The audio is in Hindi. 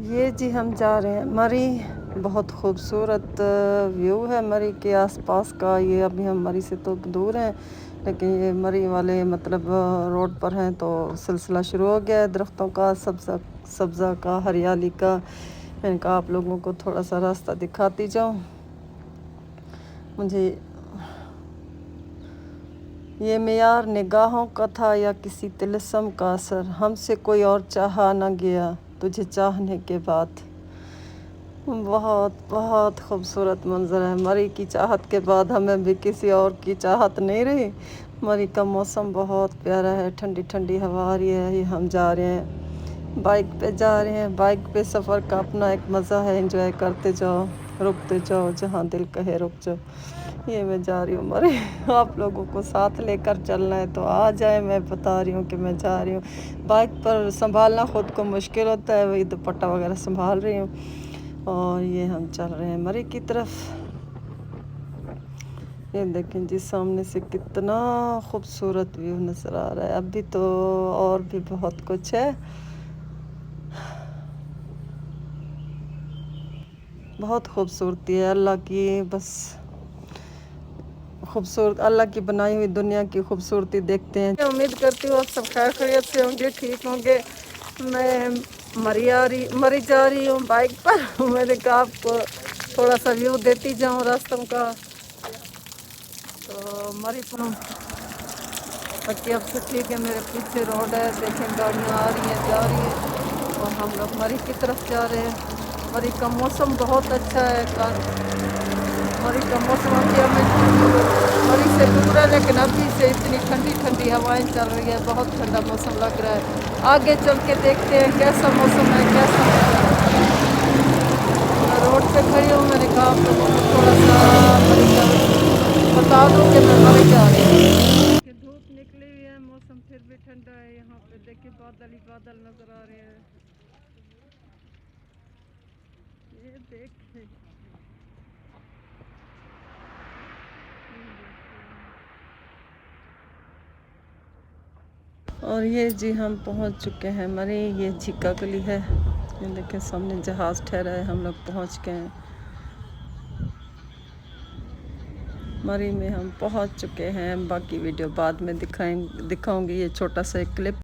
ये जी हम जा रहे हैं मरी। बहुत खूबसूरत व्यू है मरी के आसपास का। ये अभी हम मरी से तो दूर हैं, लेकिन ये मरी वाले मतलब रोड पर हैं तो सिलसिला शुरू हो गया है दरख्तों का, सब्ज़ा सब्ज़ा का, हरियाली का। मैंने कहा आप लोगों को थोड़ा सा रास्ता दिखाती जाऊँ। मुझे ये मेयार निगाहों का था या किसी तिलिस्म का असर, हमसे कोई और चाहा न गया तुझे चाहने के बाद। बहुत बहुत खूबसूरत मंज़र है। मरी की चाहत के बाद हमें भी किसी और की चाहत नहीं रही। मरी का मौसम बहुत प्यारा है, ठंडी ठंडी हवा आ रही है। ये हम जा रहे हैं, बाइक पे जा रहे हैं। बाइक पे सफ़र का अपना एक मज़ा है, एंजॉय करते जाओ, रुकते जाओ, जहाँ दिल कहे रुक जाओ। ये मैं जा रही हूँ मरी। आप लोगों को साथ लेकर चलना है तो आ जाए। मैं बता रही हूँ कि मैं जा रही हूँ। बाइक पर संभालना ख़ुद को मुश्किल होता है, वही दुपट्टा वगैरह संभाल रही हूँ। और ये हम चल रहे हैं मरी की तरफ। ये देखें जी सामने से कितना खूबसूरत व्यू नज़र आ रहा है। अभी तो और भी बहुत कुछ है, बहुत खूबसूरती है अल्लाह की। बस खूबसूरत अल्लाह की बनाई हुई दुनिया की खूबसूरती देखते हैं। मैं उम्मीद करती हूँ आप सब खैर खैरियत से होंगे, ठीक होंगे। मैं मरी जा रही हूँ बाइक पर। मैंने कहा आपको थोड़ा सा व्यू देती जाऊँ रास्तों का। तो मरी पर बाकी अब तो ठीक है। मेरे पीछे रोड है, देखें गाड़ियाँ आ रही हैं जा रही हैं, और हम लोग मरी की तरफ जा रहे हैं। मरी का मौसम बहुत अच्छा है। मरी का मौसम अभी हमें मरी से दूर है, लेकिन अभी से इतनी ठंडी ठंडी हवाएं चल रही है, बहुत ठंडा मौसम लग रहा है। आगे चल के देखते हैं कैसा मौसम है, कैसा मौसम है। मैं रोड पे खड़ी हूँ, मैंने कहा आप लोगों को थोड़ा सा मरी का बता दूँ कि मैं मरी जा रही हूँ। धूप निकली हुई है, मौसम फिर भी ठंडा है। यहाँ पे देखिए बादल ही बादल नजर आ रहे हैं। ये देखिए और ये जी हम पहुंच चुके हैं मरी। ये झीका गली है, ये देखें सामने जहाज़ ठहरा है, हम लोग पहुंच गए हैं मरी में। हम पहुंच चुके हैं। बाकी वीडियो बाद में दिखाऊंगी। ये छोटा सा एक क्लिप